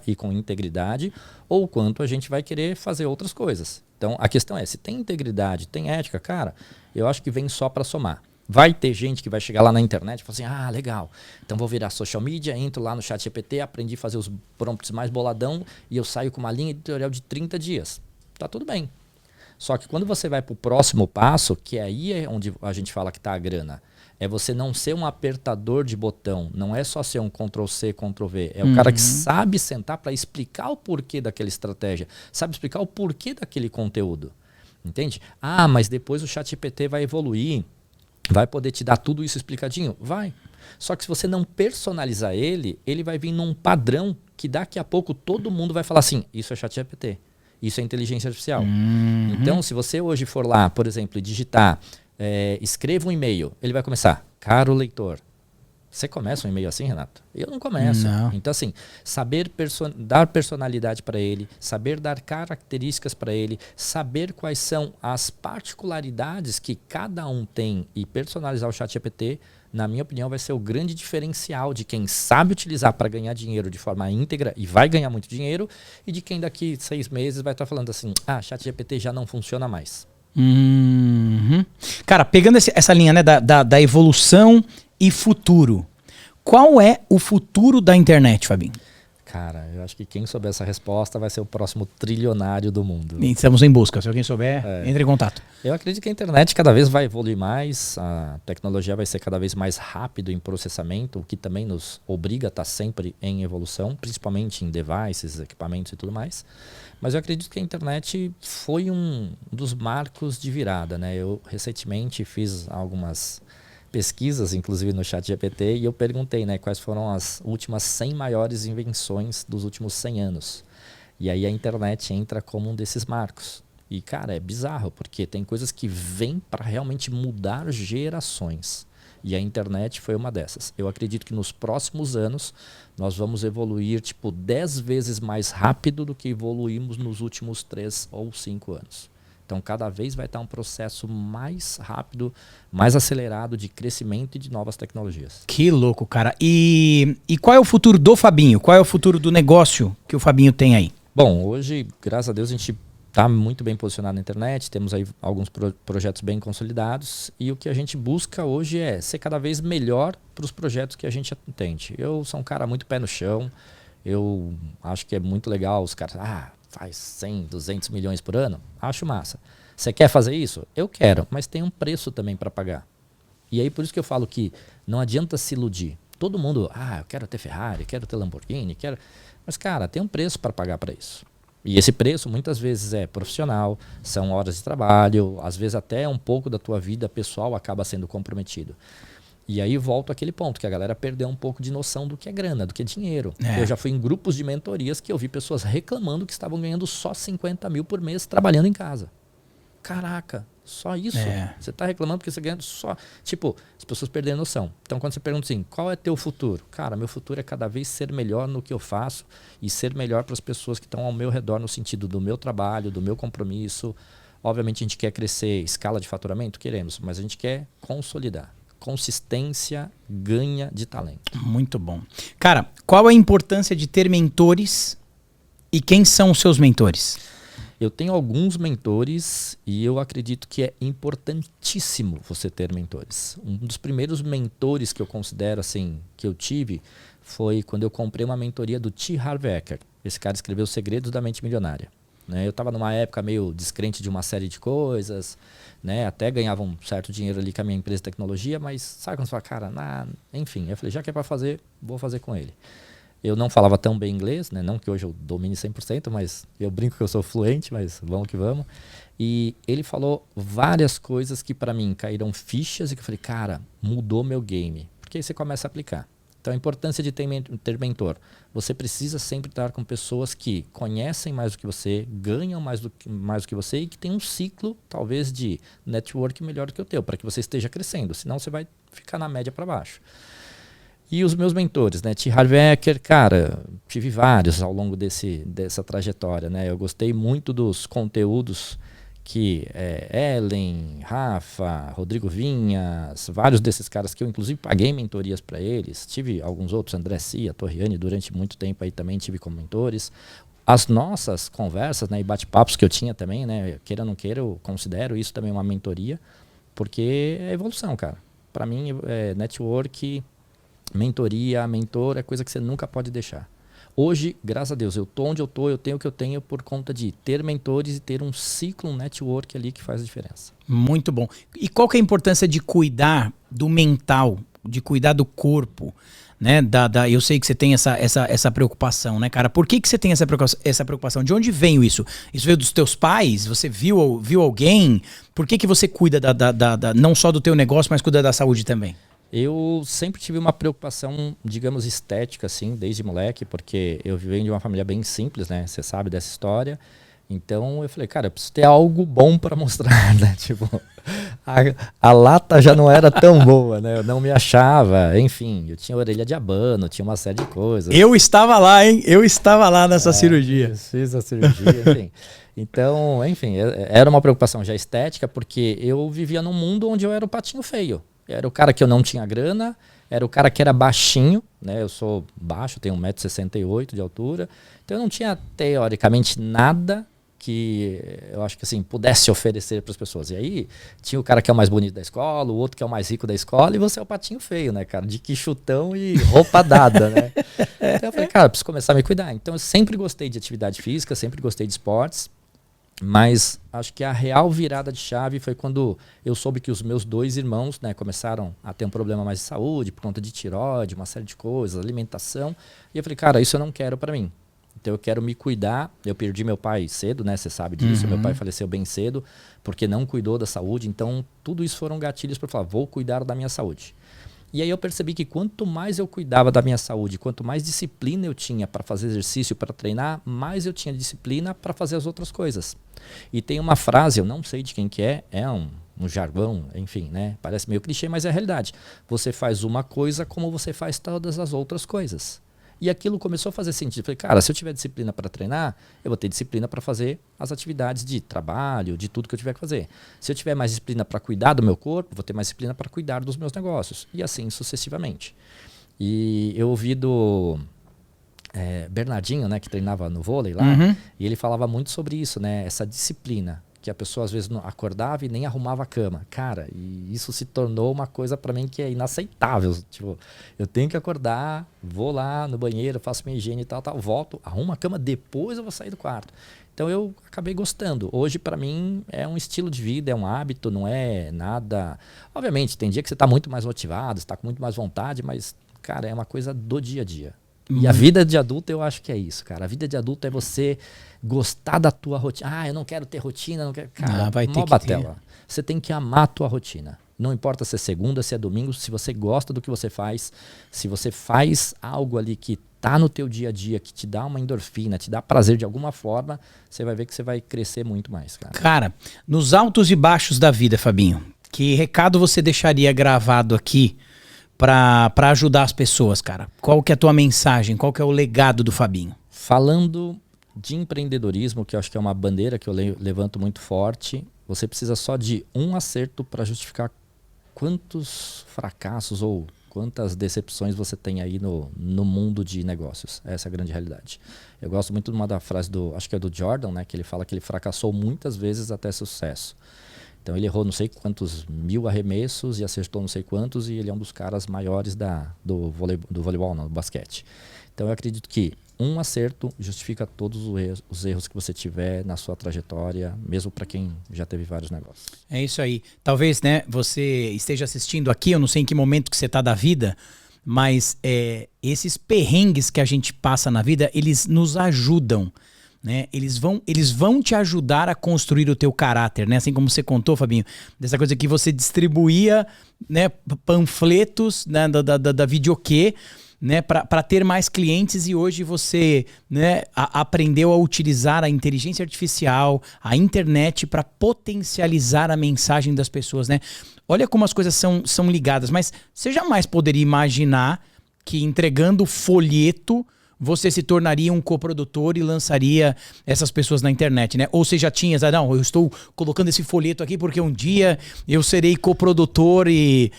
e com integridade, ou o quanto a gente vai querer fazer outras coisas. Então a questão é, se tem integridade, tem ética, cara, eu acho que vem só para somar. Vai ter gente que vai chegar lá na internet e falar assim, legal, então vou virar social media, entro lá no chat GPT, aprendi a fazer os prompts mais boladão e eu saio com uma linha editorial de 30 dias. Tá tudo bem. Só que quando você vai para o próximo passo, que aí é onde a gente fala que está a grana, É você não ser um apertador de botão. Não é só ser um Ctrl+C, Ctrl+V. É o cara que sabe sentar para explicar o porquê daquela estratégia. Sabe explicar o porquê daquele conteúdo. Entende? Ah, mas depois o ChatGPT vai evoluir. Vai poder te dar tudo isso explicadinho? Vai. Só que se você não personalizar ele, ele vai vir num padrão que daqui a pouco todo mundo vai falar assim, isso é ChatGPT. Isso é inteligência artificial. Então, se você hoje for lá, por exemplo, e digitar, escreva um e-mail, ele vai começar, caro leitor. Você começa um e-mail assim, Renato? Eu não começo. Não. Então, assim, saber dar personalidade para ele, saber dar características para ele, saber quais são as particularidades que cada um tem e personalizar o ChatGPT, na minha opinião, vai ser o grande diferencial de quem sabe utilizar para ganhar dinheiro de forma íntegra e vai ganhar muito dinheiro, e de quem daqui 6 meses vai estar falando assim, ChatGPT já não funciona mais. Cara, pegando essa linha, né, da evolução e futuro, qual é o futuro da internet, Fabinho? Cara, eu acho que quem souber essa resposta vai ser o próximo trilionário do mundo. Estamos em busca. Se alguém souber, entre em contato. Eu acredito que a internet cada vez vai evoluir mais, a tecnologia vai ser cada vez mais rápido em processamento, o que também nos obriga a estar sempre em evolução, principalmente em devices, equipamentos e tudo mais. Mas eu acredito que a internet foi um dos marcos de virada, né? Eu recentemente fiz algumas pesquisas, inclusive no ChatGPT, e eu perguntei, né, quais foram as últimas 100 maiores invenções dos últimos 100 anos. E aí a internet entra como um desses marcos. E, cara, é bizarro, porque tem coisas que vêm para realmente mudar gerações. E a internet foi uma dessas. Eu acredito que nos próximos anos nós vamos evoluir, 10 vezes mais rápido do que evoluímos nos últimos 3 ou 5 anos. Então, cada vez vai estar um processo mais rápido, mais acelerado de crescimento e de novas tecnologias. Que louco, cara. E qual é o futuro do Fabinho? Qual é o futuro do negócio que o Fabinho tem aí? Bom, hoje, graças a Deus, a gente está muito bem posicionado na internet, temos aí alguns projetos bem consolidados, e o que a gente busca hoje é ser cada vez melhor para os projetos que a gente atende. Eu sou um cara muito pé no chão, eu acho que é muito legal os caras... faz 100, 200 milhões por ano, acho massa. Você quer fazer isso? Eu quero, mas tem um preço também para pagar. E aí por isso que eu falo que não adianta se iludir. Todo mundo, eu quero ter Ferrari, quero ter Lamborghini, quero... Mas, cara, tem um preço para pagar para isso. E esse preço muitas vezes é profissional, são horas de trabalho, às vezes até um pouco da tua vida pessoal acaba sendo comprometido. E aí volto àquele ponto, que a galera perdeu um pouco de noção do que é grana, do que é dinheiro. Eu já fui em grupos de mentorias que eu vi pessoas reclamando que estavam ganhando só 50 mil por mês trabalhando em casa. Caraca, só isso? Você está reclamando porque você ganha só... as pessoas perderam noção. Então, quando você pergunta assim, qual é teu futuro? Cara, meu futuro é cada vez ser melhor no que eu faço e ser melhor para as pessoas que estão ao meu redor no sentido do meu trabalho, do meu compromisso. Obviamente, a gente quer crescer escala de faturamento? Queremos, mas a gente quer consolidar. Consistência ganha de talento. Muito bom. Cara, qual a importância de ter mentores e quem são os seus mentores? Eu tenho alguns mentores e eu acredito que é importantíssimo você ter mentores. Um dos primeiros mentores que eu considero assim, que eu tive, foi quando eu comprei uma mentoria do T. Harv Eker. Esse cara escreveu Os Segredos da Mente Milionária. Eu estava numa época meio descrente de uma série de coisas, até ganhava um certo dinheiro ali com a minha empresa de tecnologia, mas sabe quando você fala, cara, enfim, eu falei, já que é para fazer, vou fazer com ele. Eu não falava tão bem inglês, não que hoje eu domine 100%, mas eu brinco que eu sou fluente, mas vamos que vamos. E ele falou várias coisas que para mim caíram fichas e que eu falei, cara, mudou meu game. Porque aí você começa a aplicar. Então a importância de ter mentor. Você precisa sempre estar com pessoas que conhecem mais do que você, ganham mais do que você e que tem um ciclo, talvez, de network melhor do que o teu, para que você esteja crescendo. Senão você vai ficar na média para baixo. E os meus mentores, T. Harv Eker, cara, tive vários ao longo dessa trajetória. Eu gostei muito dos conteúdos que Ellen, Rafa, Rodrigo Vinhas, vários desses caras que eu inclusive paguei mentorias para eles. Tive alguns outros, André Cia, Torriani, durante muito tempo aí também tive como mentores. As nossas conversas e bate-papos que eu tinha também, queira ou não queira, eu considero isso também uma mentoria, porque é evolução, cara. Para mim, network, mentoria, mentor é coisa que você nunca pode deixar. Hoje, graças a Deus, eu tô onde eu tô, eu tenho o que eu tenho por conta de ter mentores e ter um ciclo, um network ali que faz a diferença. Muito bom. E qual que é a importância de cuidar do mental, de cuidar do corpo, né? Eu sei que você tem essa preocupação, né, cara? Por que você tem essa preocupação? De onde veio isso? Isso veio dos teus pais? Você viu alguém? Por que você cuida não só do teu negócio, mas cuida da saúde também? Eu sempre tive uma preocupação, digamos, estética, assim, desde moleque, porque eu venho de uma família bem simples, né? Você sabe dessa história. Então eu falei, cara, eu preciso ter algo bom para mostrar, né? Tipo, a lata já não era tão boa, né? Eu não me achava, enfim, eu tinha orelha de abano, tinha uma série de coisas. Eu estava lá, hein? Eu estava lá nessa cirurgia. Fiz a cirurgia, enfim. Então, enfim, era uma preocupação já estética, porque eu vivia num mundo onde eu era o patinho feio. Era o cara que eu não tinha grana, era o cara que era baixinho, né? Eu sou baixo, tenho 1,68 m de altura. Então eu não tinha, teoricamente, nada que eu acho que assim, pudesse oferecer para as pessoas. E aí tinha o cara que é o mais bonito da escola, o outro que é o mais rico da escola, e você é o patinho feio, né, cara? De quichutão e roupa dada, né? Então eu falei, cara, eu preciso começar a me cuidar. Então eu sempre gostei de atividade física, sempre gostei de esportes. Mas acho que a real virada de chave foi quando eu soube que os meus 2 irmãos, né, começaram a ter um problema mais de saúde, por conta de tireoide, uma série de coisas, alimentação. E eu falei, cara, isso eu não quero para mim. Então eu quero me cuidar. Eu perdi meu pai cedo, né? Você sabe disso. Meu pai faleceu bem cedo porque não cuidou da saúde. Então tudo isso foram gatilhos para falar, vou cuidar da minha saúde. E aí eu percebi que quanto mais eu cuidava da minha saúde, quanto mais disciplina eu tinha para fazer exercício, para treinar, mais eu tinha disciplina para fazer as outras coisas. E tem uma frase, eu não sei de quem que é um jargão, enfim, né? Parece meio clichê, mas é a realidade. Você faz uma coisa como você faz todas as outras coisas. E aquilo começou a fazer sentido. Eu falei, cara, se eu tiver disciplina para treinar, eu vou ter disciplina para fazer as atividades de trabalho, de tudo que eu tiver que fazer. Se eu tiver mais disciplina para cuidar do meu corpo, vou ter mais disciplina para cuidar dos meus negócios. E assim sucessivamente. E eu ouvi do Bernardinho, né, que treinava no vôlei lá, e ele falava muito sobre isso, né, essa disciplina. Que a pessoa às vezes não acordava e nem arrumava a cama. Cara, e isso se tornou uma coisa pra mim que é inaceitável. Tipo, eu tenho que acordar, vou lá no banheiro, faço minha higiene e tal, volto, arrumo a cama, depois eu vou sair do quarto. Então eu acabei gostando. Hoje pra mim é um estilo de vida, é um hábito, não é nada... Obviamente, tem dia que você tá muito mais motivado, você tá com muito mais vontade, mas, cara, é uma coisa do dia a dia. E a vida de adulto eu acho que é isso, cara. A vida de adulto é você gostar da tua rotina. Ah, eu não quero ter rotina, não quero... Cara, vai ter mó que batela. Você tem que amar a tua rotina. Não importa se é segunda, se é domingo, se você gosta do que você faz, se você faz algo ali que tá no teu dia a dia, que te dá uma endorfina, te dá prazer de alguma forma, você vai ver que você vai crescer muito mais, cara. Cara, nos altos e baixos da vida, Fabinho, que recado você deixaria gravado aqui para ajudar as pessoas, cara? Qual que é a tua mensagem? Qual que é o legado do Fabinho? Falando de empreendedorismo, que eu acho que é uma bandeira que eu levanto muito forte, você precisa só de um acerto para justificar quantos fracassos ou quantas decepções você tem aí no mundo de negócios. Essa é a grande realidade. Eu gosto muito de uma da frase acho que é do Jordan, né, que ele fala que ele fracassou muitas vezes até sucesso. Então ele errou não sei quantos 1000 arremessos e acertou não sei quantos, e ele é um dos caras maiores do voleibol, não, do basquete. Então eu acredito que um acerto justifica todos os erros que você tiver na sua trajetória, mesmo para quem já teve vários negócios. É isso aí. Talvez, né, você esteja assistindo aqui, eu não sei em que momento que você está da vida, mas esses perrengues que a gente passa na vida, eles nos ajudam. Né? Eles vão te ajudar a construir o teu caráter, né? Assim como você contou, Fabinho, dessa coisa que você distribuía, né, panfletos, né, da Videokê, né, para ter mais clientes, e hoje você, né, aprendeu a utilizar a inteligência artificial, a internet para potencializar a mensagem das pessoas, né? Olha como as coisas são ligadas, mas você jamais poderia imaginar que entregando folheto você se tornaria um coprodutor e lançaria essas pessoas na internet, né? Ou você já tinha, não, eu estou colocando esse folheto aqui porque um dia eu serei coprodutor e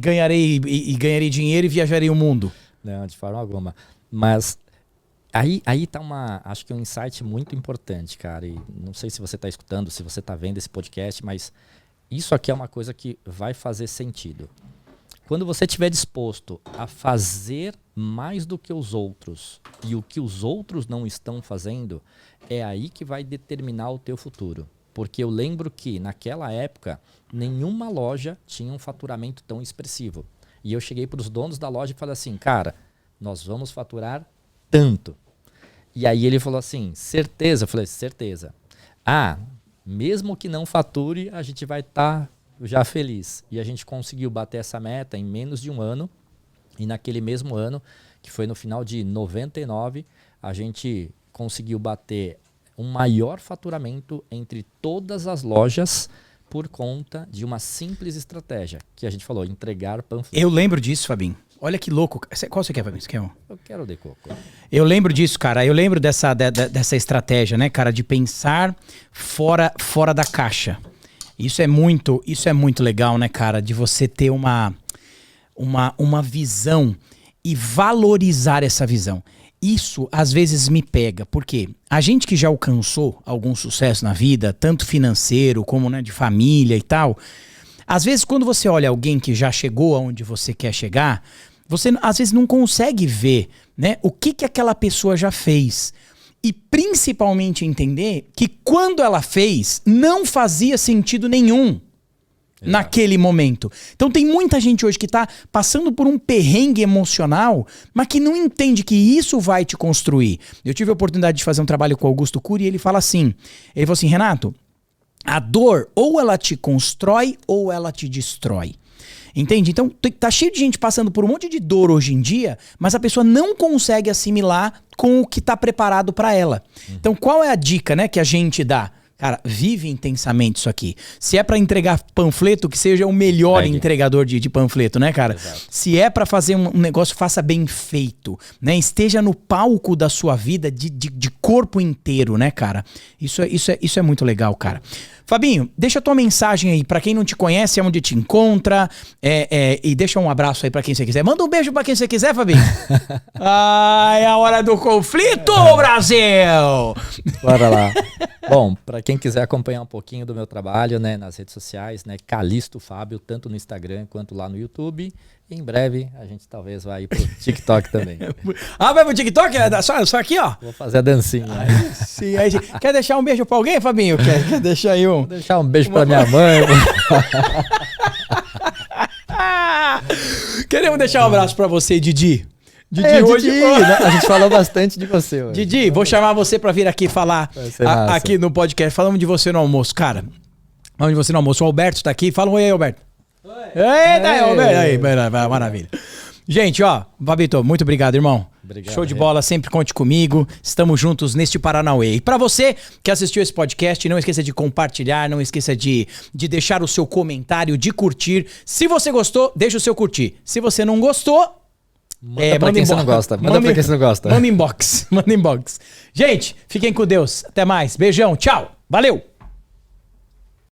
ganharei dinheiro e viajarei o mundo. Não, de forma alguma. Mas aí tá acho que um insight muito importante, cara. E não sei se você está escutando, se você está vendo esse podcast, mas isso aqui é uma coisa que vai fazer sentido. Quando você estiver disposto a fazer mais do que os outros e o que os outros não estão fazendo, é aí que vai determinar o teu futuro. Porque eu lembro que naquela época nenhuma loja tinha um faturamento tão expressivo. E eu cheguei para os donos da loja e falei assim, cara, nós vamos faturar tanto. E aí ele falou assim, certeza? Eu falei, certeza. Ah, mesmo que não fature, a gente vai estar já feliz. E a gente conseguiu bater essa meta em menos de um ano. E naquele mesmo ano, que foi no final de 99, a gente conseguiu bater um maior faturamento entre todas as lojas por conta de uma simples estratégia, que a gente falou, entregar panfleto. Eu lembro disso, Fabinho. Olha que louco. Qual você quer, Fabinho? Você quer um? Eu quero o de coco. Eu lembro disso, cara. Eu lembro dessa estratégia, né, cara? De pensar fora da caixa. Isso é muito legal, né, cara? De você ter uma visão e valorizar essa visão. Isso, às vezes, me pega. Porque a gente que já alcançou algum sucesso na vida, tanto financeiro como, né, de família e tal, às vezes, quando você olha alguém que já chegou aonde você quer chegar, você, às vezes, não consegue ver, né, o que aquela pessoa já fez. E, principalmente, entender que quando ela fez, não fazia sentido nenhum. Exato. Naquele momento. Então tem muita gente hoje que tá passando por um perrengue emocional, mas que não entende que isso vai te construir. Eu tive a oportunidade de fazer um trabalho com o Augusto Cury e ele falou assim, Renato, a dor ou ela te constrói ou ela te destrói. Entende? Então tá cheio de gente passando por um monte de dor hoje em dia, mas a pessoa não consegue assimilar com o que tá preparado para ela. Então qual é a dica, né, que a gente dá? Cara, vive intensamente isso aqui. Se é pra entregar panfleto, que seja o melhor entregador de panfleto, né, cara? Exato. Se é pra fazer um negócio, faça bem feito, né? Esteja no palco da sua vida de corpo inteiro, né, cara? Isso é muito legal, cara. Fabinho, deixa a tua mensagem aí pra quem não te conhece, onde te encontra, e deixa um abraço aí pra quem você quiser. Manda um beijo pra quem você quiser, Fabinho. É a hora do conflito, Brasil! Bora lá. Bom, para quem quiser acompanhar um pouquinho do meu trabalho, né, nas redes sociais, né, Calisto Fábio, tanto no Instagram quanto lá no YouTube. E em breve a gente talvez vai pro TikTok também. Vai pro TikTok? Só aqui, ó. Vou fazer a dancinha. Sim, aí, quer deixar um beijo pra alguém, Fabinho? Quer deixar aí um? Vou deixar um beijo pra minha mãe. Queremos deixar um abraço pra você, Didi. Didi, hoje a gente falou bastante de você hoje. Didi, vou chamar você pra vir aqui falar aqui no podcast. Falamos de você no almoço, cara. Falamos de você no almoço. O Alberto tá aqui. Fala um oi aí, Alberto. Oi. Eita, Alberto. Aí, maravilha. Gente, ó, Fabito, muito obrigado, irmão. Obrigado, show de bola, sempre conte comigo. Estamos juntos neste Paranauê. E pra você que assistiu esse podcast, não esqueça de compartilhar, não esqueça de deixar o seu comentário, de curtir. Se você gostou, deixa o seu curtir. Se você não gostou, manda pra quem você não gosta. Manda pra quem você não gosta. Manda inbox. Gente, fiquem com Deus. Até mais. Beijão. Tchau. Valeu.